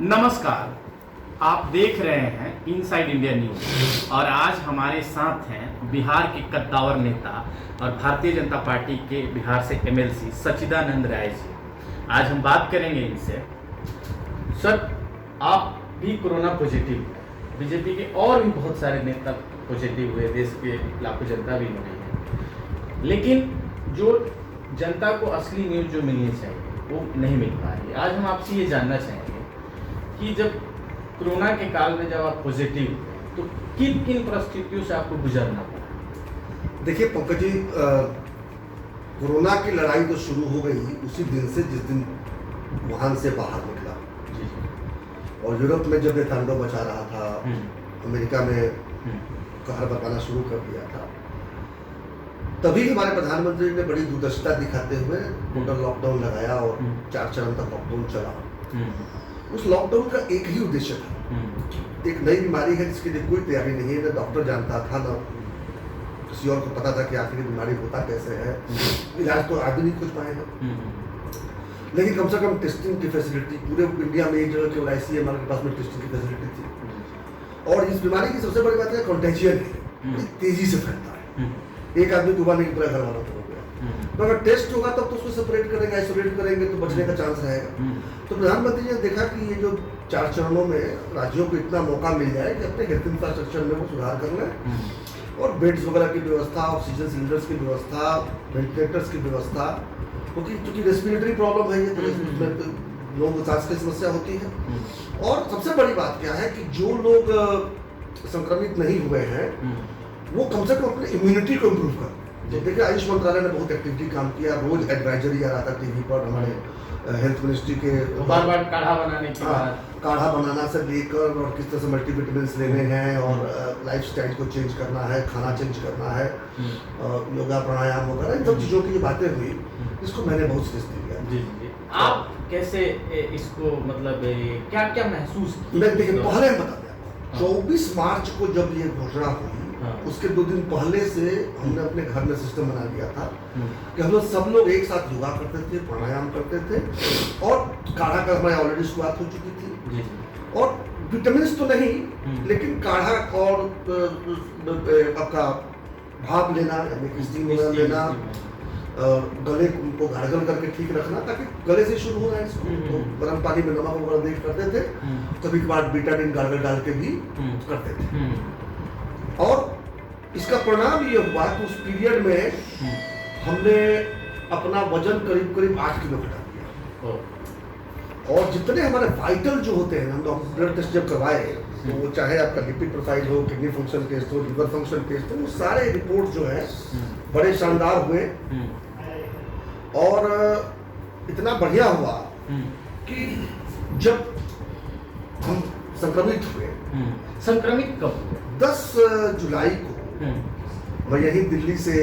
नमस्कार, आप देख रहे हैं इनसाइड इंडिया न्यूज और आज हमारे साथ हैं बिहार के कद्दावर नेता और भारतीय जनता पार्टी के बिहार से एमएलसी सच्चिदानंद राय जी। आज हम बात करेंगे इनसे। सर, आप भी कोरोना पॉजिटिव हैं, बीजेपी के और भी बहुत सारे नेता पॉजिटिव हुए, देश के लाखों जनता भी मरी है, लेकिन जो जनता को असली न्यूज जो मिलनी चाहिए वो नहीं मिल पा रही। आज हम आपसे ये जानना चाहेंगे कि जब कोरोना के काल में जब आप पॉजिटिव तो किन किन परिस्थितियों से आपको गुजरना पड़ा? देखिए पंकज जी, कोरोना की लड़ाई तो शुरू हो गई उसी दिन से जिस दिन वुहान से बाहर निकला जी। और यूरोप में जब ये तांडव मचा रहा था, अमेरिका में कहर बरपाना शुरू कर दिया था, तभी हमारे प्रधानमंत्री ने बड़ी दूरदर्शिता दिखाते हुए टोटल लॉकडाउन लगाया और 4 चरण तक लॉकडाउन चला। उस लॉकडाउन का एक ही उद्देश्य था, एक नई बीमारी है जिसके लिए कोई तैयारी नहीं है, न डॉक्टर जानता था न किसी और को पता था कि आखिर बीमारी होता कैसे है, इलाज तो आदमी नहीं खोज पाएगा। लेकिन कम से कम टेस्टिंग की फैसिलिटी पूरे इंडिया में एक जगह केवल ICMR के पास में टेस्टिंग की फैसिलिटी थी। और इस बीमारी की सबसे बड़ी बात है कॉन्टेजियन है, तेजी से फैलता है, एक आदमी डूबा नहीं पूरा घर वालों को हो गया। तो अगर टेस्ट होगा तब तो उसको सेपरेट करेंगे, आइसोलेट करेंगे तो बचने का चांस रहेगा। तो प्रधानमंत्री जी ने देखा कि ये जो 4 चरणों में राज्यों को इतना मौका मिल जाए कि अपने हेल्थ इंफ्रास्ट्रक्चर में वो सुधार कर लें और बेड्स वगैरह की व्यवस्था, ऑक्सीजन सिलेंडर्स की व्यवस्था, वेंटिलेटर्स की व्यवस्था, क्योंकि चूंकि रेस्पिरेटरी प्रॉब्लम है ये, तो इसमें लोगों को सांस की समस्या होती है। और सबसे बड़ी बात क्या है कि जो लोग संक्रमित नहीं हुए हैं वो कम से कम अपने इम्यूनिटी को इम्प्रूव कर। तो देखिए आयुष मंत्रालय ने बहुत एक्टिवली काम किया, रोज एडवाइजरी आ रहा था टीवी पर हमारे हेल्थ मिनिस्ट्री के, बार काढ़ा बनाने की बात, काढ़ा बनाना से लेकर और किस तरह से मल्टीविटामिन्स लेने हैं और लाइफस्टाइल को चेंज करना है, खाना चेंज करना है, योगा प्राणायाम वगैरह इन सब चीज़ों की ये बातें हुई, इसको मैंने बहुत सीरियसली लिया। जी। आप कैसे इसको मतलब क्या क्या महसूस किया? मैं देखिए पहले बता दें, 24 मार्च को जब ये घोषणा हुई उसके 2 दिन पहले से हमने अपने घर में सिस्टम बना लिया था कि हम लोग सब लोग एक साथ योगा करते थे, प्राणायाम करते थे और काढ़ा का हमारी ऑलरेडी शुरुआत हो चुकी थी। और विटामिन तो नहीं, लेकिन काढ़ा और आपका भाप लेना यानी कि स्टीम लेना, गले को गार्गल करके ठीक रखना ताकि गले से शुरू हो रहा है इसको। तो गर्म पानी में नमक वगैरह देख करते थे, कभी कभार बीटाडिन गार्गल डाल के भी करते थे। और इसका परिणाम ये हुआ कि उस पीरियड में हमने अपना वजन करीब करीब 8 किलो घटा दिया। और जितने हमारे वाइटल जो होते हैं, हम लोग ब्लड टेस्ट जब करवाए तो वो चाहे आपका लिपिड प्रोफाइल हो, किडनी फंक्शन टेस्ट हो, लिवर फंक्शन टेस्ट हो, वो सारे रिपोर्ट जो है बड़े शानदार हुए। और इतना बढ़िया हुआ कि जब हम संक्रमित हुए, संक्रमित कब हुए? 10 जुलाई को मैं यही दिल्ली से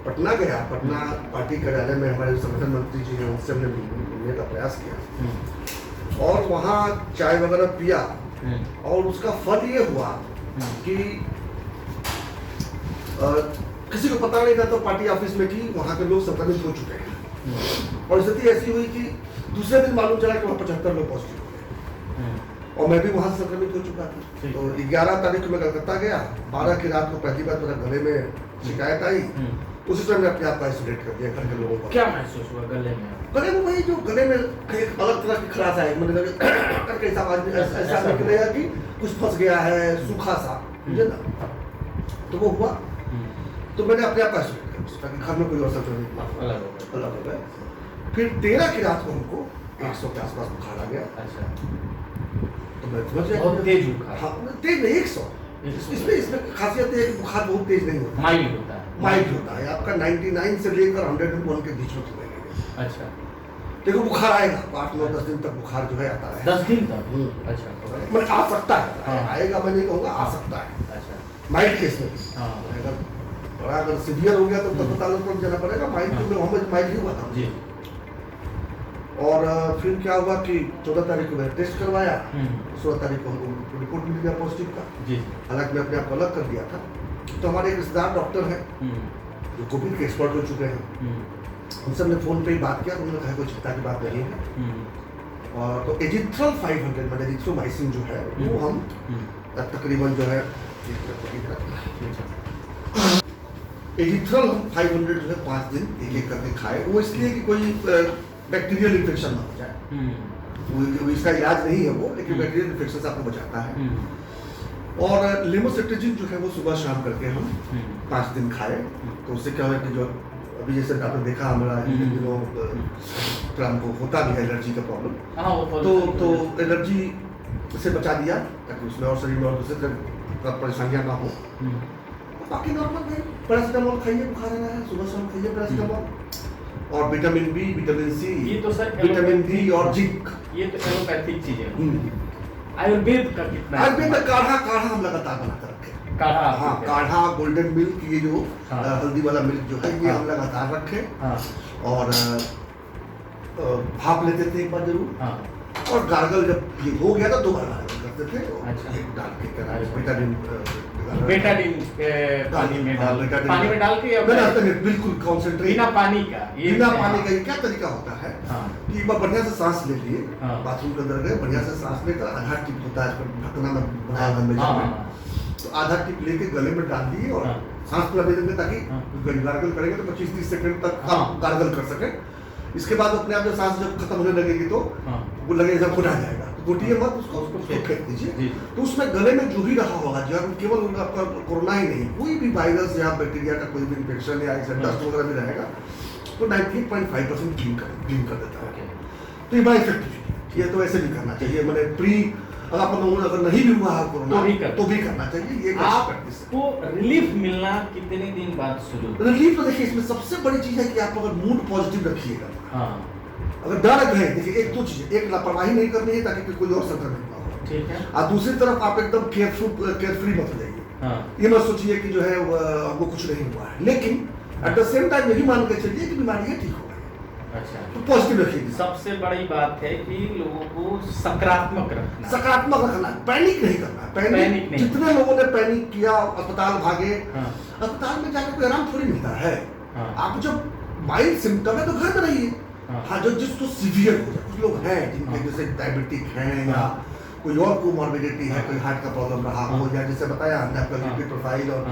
पटना गया। पटना पार्टी कार्यालय में हमारे संगठन मंत्री जी हैं, उनसे हमने मिलने का प्रयास किया और वहाँ चाय वगैरह पिया। और उसका फल ये हुआ कि किसी को पता नहीं था तो पार्टी ऑफिस में कि वहाँ के लोग संक्रमित हो चुके हैं। और स्थिति ऐसी हुई कि दूसरे दिन मालूम चला कि वहाँ 75 लोग पॉजिटिव हो गए और मैं भी वहाँ से संक्रमित हो चुका था। तो 11 तारीख को मैं कलकत्ता गया, 12 की रात को पहली बार मेरा गले में शिकायत आई, उसी समय अपने आप को आइसोलेट कर दिया घर के लोगों को। क्या महसूस हुआ गले में? गले में वही जो गले में एक अलग तरह की खराश आई, मैंने लगा करके ऐसा निकलेगा कि कुछ फंस गया है, सूखा सा, समझे ना। तो वो हुआ, तो मैंने अपने आप को आइसोलेट कर दिया ताकि घर में कोई और संक्रमित अलग हो गए। फिर 13 की रात को हमको 100 के आसपास बुखार आ गया। अच्छा, तो मैं समझ गया बहुत तेज बुखार? हाँ, तेज नहीं, 100। इसमें खासियत है कि बुखार बहुत तेज नहीं होता, माइल्ड होता है। माइल्ड होता है, आपका 99 से लेकर 101 के बीच में चलेगा। अच्छा, देखो बुखार आएगा 8-9-10 दिन तक बुखार जो है आता है। 10 दिन तक? अच्छा, मतलब आ सकता है, आएगा मैं नहीं कहूँगा, आ सकता है। अच्छा, माइल्ड केस में अगर सीवियर हो गया तो अस्पताल में जाना पड़ेगा। माइल्ड ही हुआ था जी। और फिर क्या हुआ कि 14 तारीख को मैंने टेस्ट करवाया, 16 तारीख को हमको रिपोर्ट मिल गया पॉजिटिव का। हालांकि मैं अपने आप को अलग कर दिया था। तो हमारे एक रिश्तेदार डॉक्टर हैं जो कोविड के एक्सपर्ट हो चुके हैं, उनसे हमने फ़ोन पे ही बात किया, उन्होंने कहा कोई चिंता की बात नहीं है, और तो एजिथ्रल 500 मतलब एजिथ्रोमाइसिन जो है वो हम तकरीबन जो है एजिथ्रल हम 500 जो है 5 दिन एक एक करके खाए। वो इसलिए कि कोई बैक्टीरियल इन्फेक्शन ना हो जाए, वो इसका इलाज नहीं है वो, लेकिन बैक्टीरियल इन्फेक्शन से आपको बचाता है। और लेमोसिट्रिजिन जो है वो सुबह शाम करके हम 5 दिन खाए। तो उससे क्या है कि जो अभी जैसे आपने देखा हमारा इन दिनों हमको होता भी है एलर्जी का प्रॉब्लम, तो एलर्जी से बचा दिया ताकि उसमें और शरीर में और दूसरे तरह परेशानियां ना हो। बाकी नॉर्मल भाई पैरासीटामोल खाइए, बुखार आ रहा है सुबह शाम खाइए पैरासीटामोल। और विटामिन बी, विटामिन सी, ये तो सर विटामिन डी और जिंक, ये तो एलोपैथिक चीजें हैं। आयुर्वेद का कितना? आयुर्वेद में काढ़ा हम लगातार बनाकर रखे। हाँ, काढ़ा, गोल्डन मिल्क, ये जो हल्दी वाला मिल्क जो है ये हम लगातार रखे। और भाप लेते थे एक बार जरूर। और गार्गल जब ये हो गया था 2 बार गार्गल करते थे। अच्छा। एक डाल के बेटाडीन पानी में डाल के बिल्कुल कॉन्सेंट्रेट बिना पानी का ये क्या तरीका होता है कि एक बार बढ़िया से सांस ले लिए, बाथरूम के अंदर गए, बढ़िया से सांस लेकर आधा टिप होता है ढकना में बनाया हुआ, तो आधा टिप लेके गले में डाल दिए और सांस पूरा ले लेंगे ताकि गार्गल करेंगे तो 25-30 सेकंड तक आप गार्गल कर सके। इसके बाद अपने आप जब सांस जब खत्म होने लगेगी तो वो लगेगा जब घुटा जाएगा तो घुटिए मत, उसको फेंक दीजिए। तो उसमें गले में जो भी रहा होगा, जब केवल आपका कोरोना ही नहीं, कोई भी वायरस या बैक्टीरिया का कोई भी इन्फेक्शन या डस्ट वगैरह भी रहेगा तो 98.5% क्लीन कर देता है। तो ये बड़ा इफेक्टिव, ये तो ऐसे भी करना चाहिए। मैंने प्री अगर नहीं भी हुआ है कोरोना तो भी करना चाहिए। ये आपको रिलीफ मिलना कितने दिन बाद शुरू? रिलीफ तो देखिए इसमें सबसे बड़ी चीज है कि आप अगर मूड पॉजिटिव रखिएगा। अगर डर है, देखिए एक दो चीजें, एक लापरवाही नहीं करनी है ताकि कोई और संक्रमित ना हो, ठीक है। और दूसरी तरफ आप एकदम केयरफ्री मत हो जाइए। ये मत सोचिए कि जो है हमको कुछ नहीं हुआ है, लेकिन एट द सेम टाइम यही मान के चलिए कि बीमारी है ठीक हो। अच्छा, तो पॉजिटिव रखिए। सबसे बड़ी बात है कि लोगों को सकारात्मक रखना, पैनिक नहीं करना। पैनिक नहीं। जितने लोगों ने पैनिक किया, अस्पताल भागे, अस्पताल में जाकर कोई आराम थोड़ी मिलता है। आप जब माइल्ड सिम्टम है तो घर में रहिए। हाँ, जो जिसको सीवियर हो जाए, कुछ लोग हैं जिनके जैसे डायबिटिक हैं या कोई और कोमॉर्बिडिटी है, कोई हार्ट का प्रॉब्लम रहा हो, या जैसे बताया हमने आपका लिपिड प्रोफाइल और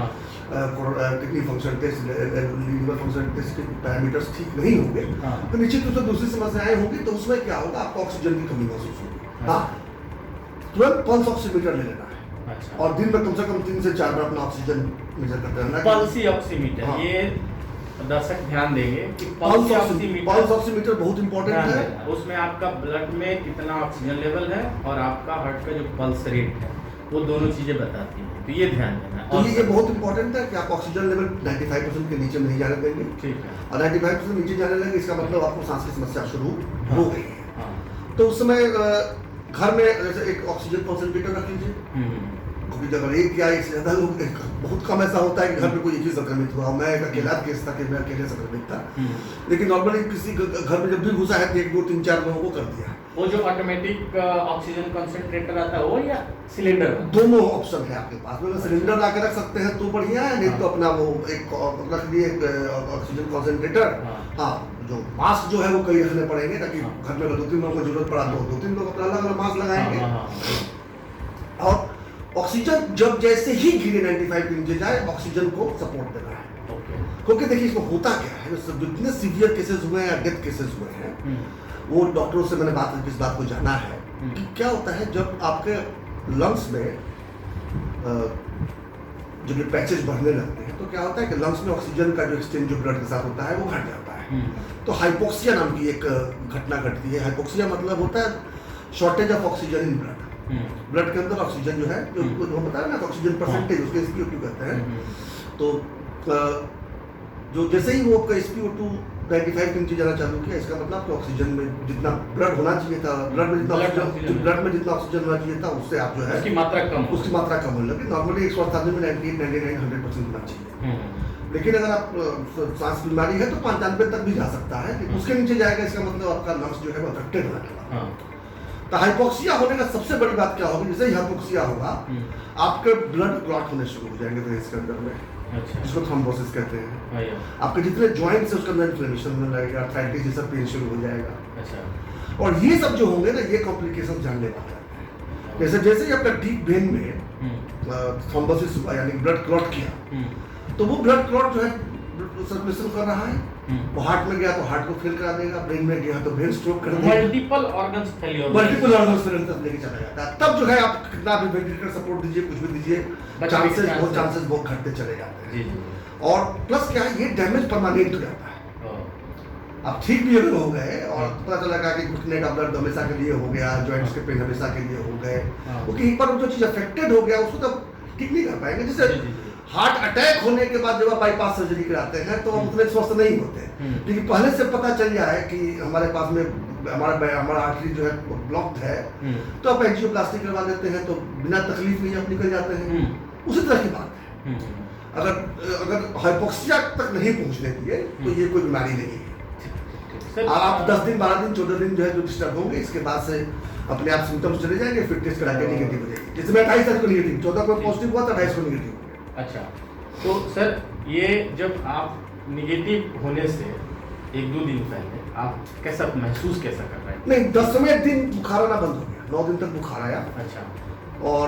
kidney function test, liver function test के पैरामीटर्स ठीक नहीं होंगे तो निश्चित रूप से दूसरी समस्याएं होंगी। तो उसमें क्या होगा, आपको ऑक्सीजन की कमी महसूस होगी। हाँ, तुरंत पल्स ऑक्सीमीटर ले लेना है। अच्छा। और दिन में कम से कम 3 से 4 बार अपना ऑक्सीजन मेजर करते रहना। पल्स ऑक्सीमीटर, ये दर्शक ध्यान देंगे कि पल्स ऑक्सीमीटर बहुत इंपॉर्टेंट है। उसमें आपका ब्लड में कितना ऑक्सीजन लेवल है और आपका हार्ट का जो पल्स रेट है वो दोनों चीजें बताती हैं, तो ये ध्यान देना। तो ये बहुत इंपॉर्टेंट है कि आप ऑक्सीजन लेवल 95% के नीचे नहीं जाने देंगे। ठीक है। और 95% नीचे जाने लगे इसका मतलब आपको सांस की समस्या शुरू हो गई है। तो उस समय घर में जैसे एक ऑक्सीजन कॉन्सेंट्रेटर रख लीजिए, क्योंकि अगर एक या एक से ज्यादा लोग, बहुत कम ऐसा होता है कि घर में कोई एक ही संक्रमित हुआ। मैं एक अकेला केस था कि मैं अकेले संक्रमित था, लेकिन नॉर्मली किसी घर में जब भी घुसा है तो 1, 2, 3, 4 लोगों को कर दिया। वो जो ऑटोमेटिक ऑक्सीजन कंसंट्रेटर आता है वो या सिलेंडर? दोनों ऑप्शन है आपके पास में। सिलेंडर लाके रख सकते हैं तो बढ़िया है, नहीं तो अपना वो एक रख लिए ऑक्सीजन कंसंट्रेटर। हाँ, जो मास्क जो है वो कई रखने पड़ेंगे ताकि घर में 2-3 लोगों को जरूरत पड़ा तो 2-3 लोग अपना अलग अलग मास्क लगाएंगे। और ऑक्सीजन जब जैसे ही गिरे 95 के नीचे जाए, ऑक्सीजन को सपोर्ट देना है। क्योंकि देखिए इसमें होता क्या है, जितने सीवियर केसेस हुए हैं या डेथ केसेस हुए हैं, वो डॉक्टरों से मैंने इस बात को जाना है कि क्या होता है जब आपके लंग्स में जब ये पैचेज बढ़ने लगते हैं तो क्या होता है कि लंग्स में ऑक्सीजन का जो एक्सचेंज जो ब्लड के साथ होता है वो घट जाता है। तो हाइपोक्सिया नाम की एक घटना घटती है। हाइपोक्सिया मतलब होता है shortage of oxygen in blood. Blood के अंदर ऑक्सीजन जो है, जो हम बता रहे हैं ना, ऑक्सीजन परसेंटेज, उसके SpO2 कहते हैं। तो जो जैसे ही वो आपका SpO2 95 के नीचे जाना चालू किया, इसका मतलब कि ऑक्सीजन में जितना ब्लड होना चाहिए था, ब्लड में जितना ऑक्सीजन होना चाहिए था, उससे आप जो है उसकी मात्रा कम होने लगी। नॉर्मली 188 में 98, 99, 100% होना चाहिए। लेकिन अगर आप सांस की बीमारी है तो 95 तक भी जा सकता है, लेकिन उसके नीचे जाएगा इसका मतलब आपका लंग्स जो है वो अफेक्टेड होने लगा। तो हाइपोक्सिया होने का सबसे बड़ी बात क्या होगी, जैसे ही हाइपोक्सिया होगा आपके ब्लड क्लॉट होने शुरू हो जाएंगे ब्रेन के अंदर में। अच्छा। जिसको थ्रोम्बोसिस कहते हैं। हाँ, या। आपके जितने जॉइंट्स है उसके अंदर इन्फ्लेमेशन होने लगेगा, आर्थराइटिस जैसा पेन शुरू हो जाएगा। अच्छा। और ये सब जो होंगे ना, ये कॉम्प्लिकेशन जानने वाले हैं। जैसे जैसे ही आपका डीप वेन में थ्रोम्बोसिस हुआ, यानी ब्लड क्लॉट किया, तो वो ब्लड क्लॉट जो है सर्कुलेशन कर रहा है, वो हार्ट में गया तो हार्ट को फेल करा देगा, ब्रेन में गया तो ब्रेन स्ट्रोक कर देगा, multiple organs failure, multiple organs failure तक लेके चला जाता है। तब जो है आप कितना भी वेंटिलेटर सपोर्ट दीजिए, कुछ भी दीजिए, चांसेस बहुत घटते चले जाते हैं। जी। और प्लस क्या है, ये डैमेज परमानेंट हो जाता है। आप ठीक भी अगर हो गए और पता चला कि घुटने का दर्द हमेशा के लिए हो गया, जॉइंट्स के पेन हमेशा के लिए हो गए, क्योंकि एक बार जो चीज अफेक्टेड हो गया उसको तब ठीक नहीं कर पाएंगे। जैसे हार्ट अटैक होने के बाद जब आप बाईपास सर्जरी कराते हैं तो हम उतने स्वस्थ नहीं होते, लेकिन पहले से पता चल जाए कि हमारे पास में हमारा आर्टरी जो है ब्लॉक्ड है, तो आप एंजियोप्लास्टी करवा देते हैं, तो बिना तकलीफ में आप निकल जाते हैं। उसी तरह की बात है। अगर हाइपोक्सिया तक नहीं पहुंचने दिए तो ये कोई बीमारी नहीं है। आप 10 दिन 12 दिन 14 दिन जो है जो डिस्टर्ब होंगे, इसके बाद से अपने आप सिम्टम्स चले जाएंगे, फिर टेस्ट करा के निगेटिव हो जाएगी। जैसे मैं 28 तारीख को निगेटिव, 14 को पॉजिटिव हुआ था, 28 को निगेटिव हो गया। अच्छा, तो सर ये जब आप निगेटिव होने से 1-2 दिन पहले आप कैसा महसूस कैसा कर रहे हैं? नहीं, 10वें दिन बुखार आना बंद हो गया, 9 दिन तक बुखार आया। अच्छा। और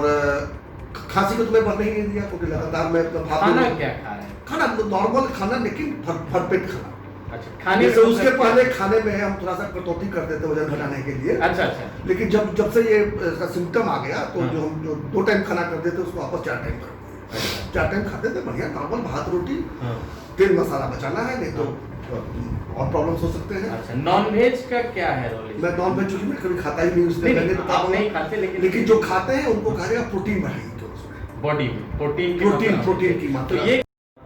खांसी को तुम्हें बढ़ने ही नहीं दिया, क्योंकि लगातार मैं खाना क्या खा रहे हैं? खाना नॉर्मल खाना, लेकिन भरपेट खाना। अच्छा, खाने से उसके पहले खाने में हम थोड़ा सा कटौती करते थे वजन घटाने के लिए। अच्छा। लेकिन जब से ये इसका सिम्टम आ गया तो जो हम 2 टाइम खाना करते थे उसको वापस 4 टाइम कर दिया। 4 टाइम खाते थे बढ़िया नॉर्मल भात रोटी, तेल मसाला बचाना है, नहीं तो और प्रॉब्लम्स हो सकते हैं। अच्छा, नॉनवेज का क्या है रोल? मैं नॉनवेज चूंकि मैं कभी खाता ही नहीं, उसने पहले आप नहीं खाते, लेकिन जो खाते हैं उनको कहा जाएगा प्रोटीन बढ़ाएगी उसमें, बॉडी में प्रोटीन की मात्रा। ये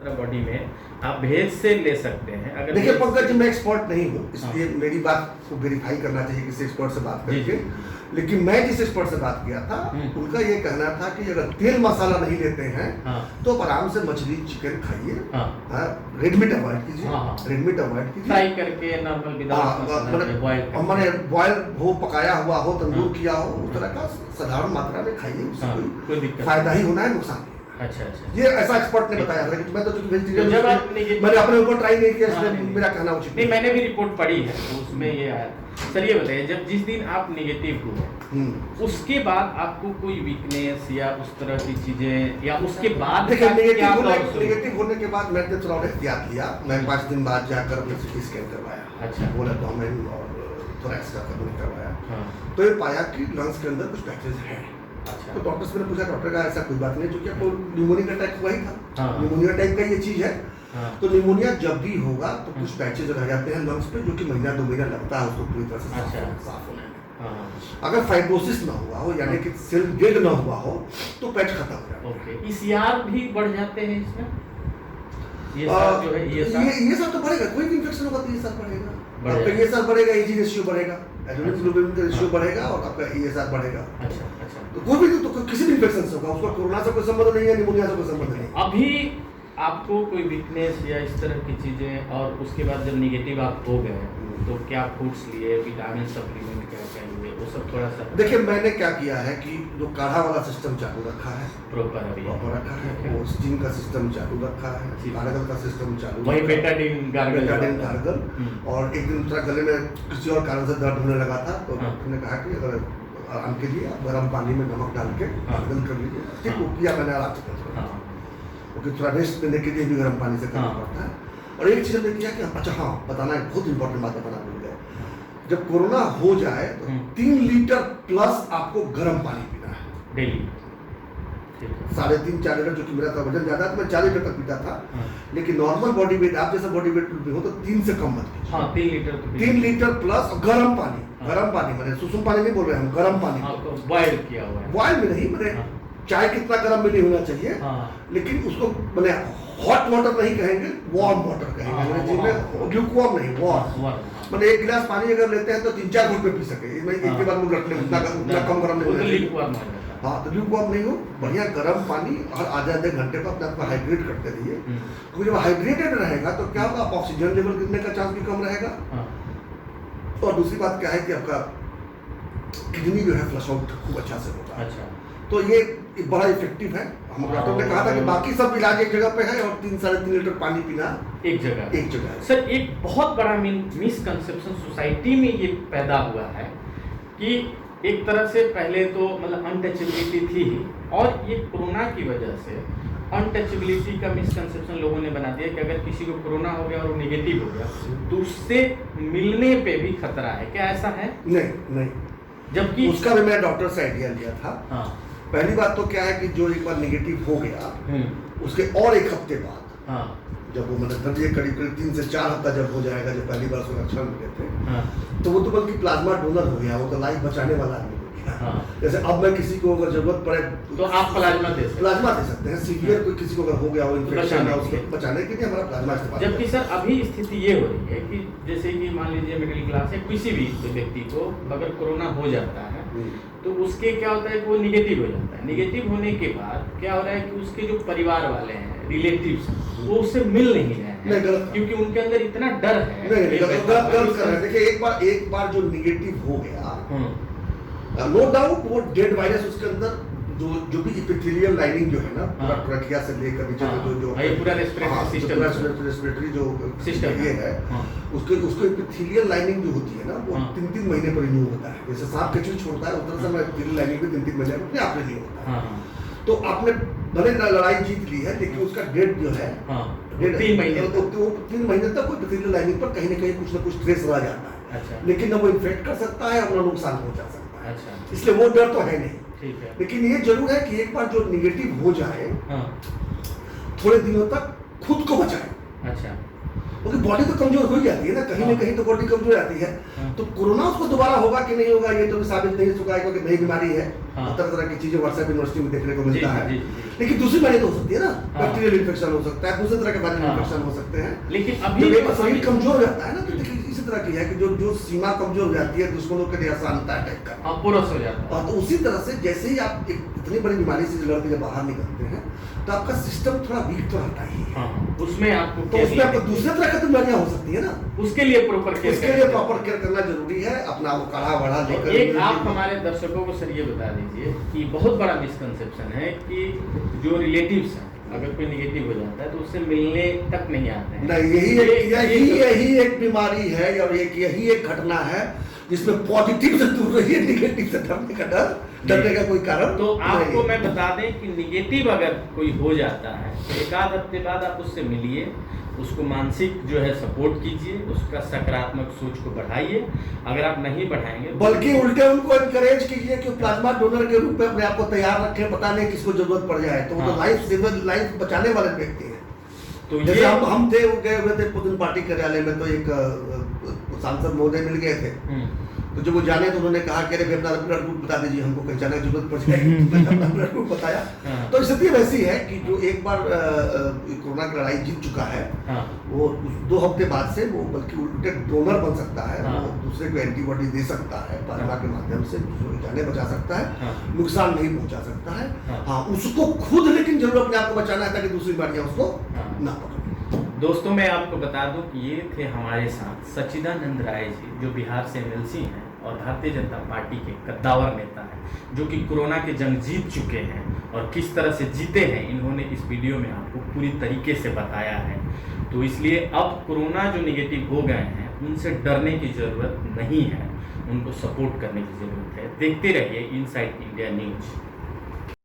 बॉडी में आप भेज से ले सकते हैं। अगर देखिए पंकज जी, मैं एक्सपर्ट नहीं हूँ, इसलिए मेरी बात को वेरीफाई करना चाहिए किसी एक्सपर्ट से बात करके। लेकिन मैं जिस एक्सपर्ट से बात किया था, उनका ये कहना था कि अगर तेल मसाला नहीं लेते हैं तो आराम से मछली चिकन खाइए, रेड मीट अवॉइड कीजिए, रेड मीट अवॉइड कीजिए, फ्राई करके नॉर्मल विदाउट बॉयल हो, पकाया हुआ हो, तंदूर किया हो, उस तरह का साधारण मात्रा में खाइए, उससे कोई फायदा ही होना है, नुकसान नहीं। अच्छा। ये ऐसा एक्सपर्ट ने बताया था कि मैं तो वेजिटेरियन, जब आप मैंने अपने ऊपर ट्राई नहीं किया, इसलिए मेरा कहना उचित नहीं। मैंने भी रिपोर्ट पढ़ी है तो उसमें ये आया। सर ये बताइए, जब जिस दिन आप नेगेटिव हुए उसके बाद आपको कोई वीकनेस या उस तरह की चीजें, या उसके बाद देखिए नेगेटिव होने के बाद मैंने थोड़ा एहतियात लिया। मैं 5 दिन बाद जाकर अपने सिटी स्कैन करवाया। अच्छा। बोला डोमेन और थोरेक्स का करवाया, तो ये पाया कि लंग्स के अंदर कुछ पैचेज हैं। अच्छा। तो डॉक्टर से मैंने पूछा, डॉक्टर का ऐसा कोई बात नहीं, क्योंकि आपको निमोनिया अटैक हुआ ही था, निमोनिया टाइप का ये चीज है। तो निमोनिया जब भी होगा तो कुछ पैचेज रह जाते हैं लंग्स पे, जो कि महीना 2 महीना लगता है उसको पूरी तरह से साफ होने में। अगर फाइब्रोसिस ना हुआ हो, यानी कि सेल डेड ना हुआ हो, तो पैच खत्म हो जाता है। ओके, ईसीआर भी बढ़ जाते हैं इसमें? ये सब तो बढ़ेगा, कोई भी इन्फेक्शन होगा तो ये सब बढ़ेगा, आपका ये सब बढ़ेगा, एजी रेशियो बढ़ेगा, एड्रेनोग्लोबुलिन का रेशियो बढ़ेगा और आपका ईएसआर बढ़ेगा। अच्छा। तो कोई भी तो किसी भी इन्फेक्शन से होगा, उसका कोरोना से कोई संबंध नहीं है, निमोनिया से कोई संबंध नहीं। अभी आपको कोई वीकनेस या इस तरह की चीजें, और उसके बाद जब निगेटिव आप हो गए तो क्या फूड्स लिए, विटामिन सप्लीमेंट क्या लिए, वो सब थोड़ा सा देखिए मैंने क्या किया है कि जो काढ़ा वाला सिस्टम चालू रखा है, प्रॉपर रखा है, वो स्टीम का सिस्टम चालू रखा है, गार्गल का सिस्टम चालू, वही बेटाडीन गार्गल। और एक दिन थोड़ा गले में किसी और कारण से दर्द होने लगा था, तो डॉक्टर ने कहा कि अगर आराम के लिए आप गर्म पानी में नमक डाल के गार्गल कर लीजिए। ठीक वो किया मैंने आराम से, क्योंकि थोड़ा रेस्ट देने के लिए भी गर्म पानी से करना पड़ता है। और एक चीज़ हमने किया कि अच्छा हाँ बताना है, बहुत इंपॉर्टेंट बात बताना भूल गया, जब कोरोना हो जाए तो 3 लीटर प्लस आपको गर्म पानी पीना है डेली। 3.5-4 लीटर, जो कि मेरा था वजन ज्यादा था, मैं 4 लीटर तक पीता था। लेकिन नॉर्मल बॉडी वेट, आप जैसा बॉडी वेट हो तो 3 से कम मत पीजिए। 3 लीटर प्लस गर्म पानी मैंने सुसुम पानी नहीं बोल रहे हम, गर्म पानी बॉयल किया हुआ है, बॉयल में नहीं, मैंने चाय कितना गर्म में नहीं होना चाहिए, लेकिन उसको मैंने हॉट वाटर नहीं कहेंगे, वार्म वाटर कहेंगे, जिसमें ल्यूकवार्म नहीं, वार्म। मैंने 1 गिलास पानी अगर लेते हैं तो 3-4 घूंट में पी सके, इसमें एक के बाद मुंह रखने उतना कम गर्म नहीं होना चाहिए। हाँ, तो ल्यूकवार्म नहीं हो, बढ़िया गर्म पानी हर आधे घंटे पर अपने आप को हाइड्रेट करते रहिए, क्योंकि जब हाइड्रेटेड रहेगा तो क्या होगा, ऑक्सीजन लेवल गिरने का चांस भी कम रहेगा। और दूसरी बात क्या है कि आपका किडनी जो है फ्लश आउट खूब अच्छा से होगा। अच्छा। तो ये ये बड़ा इफेक्टिव है। हम डॉक्टर ने कहा था कि बाकी सब इलाज एक जगह पे है और 3-3.5 लीटर पानी पीना एक जगह है। सर एक बहुत बड़ा मिसकंसेप्शन सोसाइटी में ये पैदा हुआ है कि एक तरह से पहले तो मतलब अनटचेबिलिटी थी ही, और ये कोरोना की वजह से अनटचेबिलिटी का मिसकंसेप्शन लोगों ने बना दिया कि अगर किसी को कोरोना हो गया और वो नेगेटिव हो गया तो उससे मिलने पे भी खतरा है। क्या ऐसा है? नहीं, जबकि उसका भी मैं डॉक्टर से आइडिया लिया था। हाँ। पहली बात तो क्या है कि जो एक बार नेगेटिव हो गया उसके और एक हफ्ते बाद, हाँ। जब वो मतलब समझिए करीब 3 से 4 हफ्ता जब हो जाएगा, जब पहली बार उसको लक्षण मिले थे, हाँ। तो वो तो बल्कि प्लाज्मा डोनर हो गया, वो तो लाइफ बचाने वाला आदमी हो गया। हाँ। जैसे अब मैं किसी को अगर जरूरत पड़े तो आप प्लाज्मा दे सकते हैं। सीवियर कोई किसी को अगर हो गया हो इन्फेक्शन है, उसको बचाने के लिए हमारा प्लाज्मा इस्तेमाल। जबकि सर अभी स्थिति ये हो रही है कि जैसे कि मान लीजिए मिडिल क्लास है, किसी भी व्यक्ति को अगर कोरोना हो जाता है तो उसके क्या होता है कि वो निगेटिव हो जाता है। निगेटिव होने के बाद क्या हो रहा है कि उसके जो परिवार वाले हैं, रिलेटिव्स, वो उससे मिल नहीं रहे हैं, क्योंकि उनके अंदर इतना डर है। नहीं, गलत कर रहे हैं। देखिए एक बार जो निगेटिव हो गया, नो डाउट वो डेड वायरस उसके अंदर जो भी इपिथेलियल लाइनिंग जो है ना, पूरा ट्रकिया से लेकर नीचे जो पूरा रेस्पिरेटरी जो सिस्टम ये है, उसको इपिथेलियल लाइनिंग जो होती है ना, वो 3-3 महीने पर रिन्यू होता है। जैसे सांप केचुली छोड़ता है उस तरह से हमारा इपिथेलियल लाइनिंग भी 3-3 महीने पर अपने आप रिन्यू होता है। तो आपने भले लड़ाई जीत ली है, लेकिन उसका डेट जो है 3 महीने तो 3 महीने तक कोई इपिथेलियल लाइनिंग पर कहीं ना कहीं कुछ ना कुछ ट्रेस रह जाता है। अच्छा। लेकिन न वो इन्फेक्ट कर सकता है, अपना नुकसान पहुंचा सकता है। अच्छा। इसलिए वो डर तो है नहीं। ठीक है। लेकिन ये जरूर है कि एक बार जो निगेटिव हो जाए, थोड़े दिनों तक खुद को बचाए। अच्छा। क्योंकि बॉडी तो कमजोर हो जाती है ना, कहीं ना कहीं तो बॉडी कमजोर जाती है। तो कोरोना उसको दोबारा होगा कि नहीं होगा ये तो साबित नहीं हो चुका है, क्योंकि नई बीमारी है। तरह तरह की चीजें व्हाट्सएप यूनिवर्सिटी में देखने को मिलता है। लेकिन दूसरी बीमारी तो हो सकती है ना, बैक्टीरियल इन्फेक्शन हो सकता है, दूसरे तरह के वायरल इन्फेक्शन हो सकते हैं। लेकिन अभी शरीर कमजोर हो जाता है ना, तो देखिए इसी तरह की है कि जो सीमा कमजोर हो जाती है, दुश्मनों के लिए आसानता है अटैक करना, पुरस हो जाता है। तो उसी तरह से जैसे ही आप इतनी बड़ी बीमारी से लड़के जब बाहर निकलते हैं तो आपका सिस्टम थोड़ा वीक तो रहता ही है। उसमें आपको दूसरे तरह की बीमारियां हो सकती है ना, उसके लिए प्रॉपर केयर करना जरूरी है। अपना वो काढ़ा वाढ़ा लेकर एक आप हमारे दर्शकों को सर ये बता दीजिए कि बहुत बड़ा मिसकंसेप्शन है कि जो रिलेटिव्स हैं अगर कोई निगेटिव हो जाता है तो उससे मिलने तक नहीं आते हैं। नहीं, यही एक बीमारी है और यही एक घटना है जिसमें पॉजिटिव से दूर रहिए, निगेटिव से डरने का कोई कारण तो आपको मैं बता दें कि निगेटिव अगर कोई हो जाता है तो 1-8 हफ्ते बाद आप उससे मिलिए, उसको मानसिक जो है सपोर्ट कीजिए, उसका सकारात्मक सोच को बढ़ाइए। अगर आप नहीं बढ़ाएंगे बल्कि उल्टे उनको एनकरेज कीजिए कि प्लाज्मा डोनर के रूप में अपने आप को तैयार रखें, पता नहीं किसको जरूरत पड़ जाए तो वो तो लाइफ बचाने वाले व्यक्ति हैं। तो जैसे हम थे, वो गए हुए थे पुतिन पार्टी कार्यालय में, तो एक सांसद महोदय मिल गए थे। तो जब वो जाने तो उन्होंने कहा कि अरे अपना ब्लड ग्रुप बता दीजिए, हमको कहीं जाने की जरूरत पड़ जाएगी। तो अपना ब्लड ग्रुप बताया। तो स्थिति वैसी है कि जो एक बार कोरोना की लड़ाई जीत चुका है, वो 2 हफ्ते बाद से वो बल्कि उल्टे डोनर बन सकता है, वो दूसरे को एंटीबॉडी दे सकता है, प्लाज्मा के माध्यम से दूसरों की जाने बचा सकता है, नुकसान नहीं पहुंचा सकता है। हाँ, उसको खुद लेकिन जरूर अपने आप को बचाना है ताकि दूसरी बीमारियां उसको ना पकड़े। दोस्तों मैं आपको बता दूं कि ये थे हमारे साथ सच्चिदानंद राय जी, जो बिहार से एमएलसी हैं और भारतीय जनता पार्टी के कद्दावर नेता हैं, जो कि कोरोना के जंग जीत चुके हैं और किस तरह से जीते हैं इन्होंने इस वीडियो में आपको पूरी तरीके से बताया है। तो इसलिए अब कोरोना जो निगेटिव हो गए हैं उनसे डरने की ज़रूरत नहीं है, उनको सपोर्ट करने की ज़रूरत है। देखते रहिए इनसाइड इंडिया न्यूज़।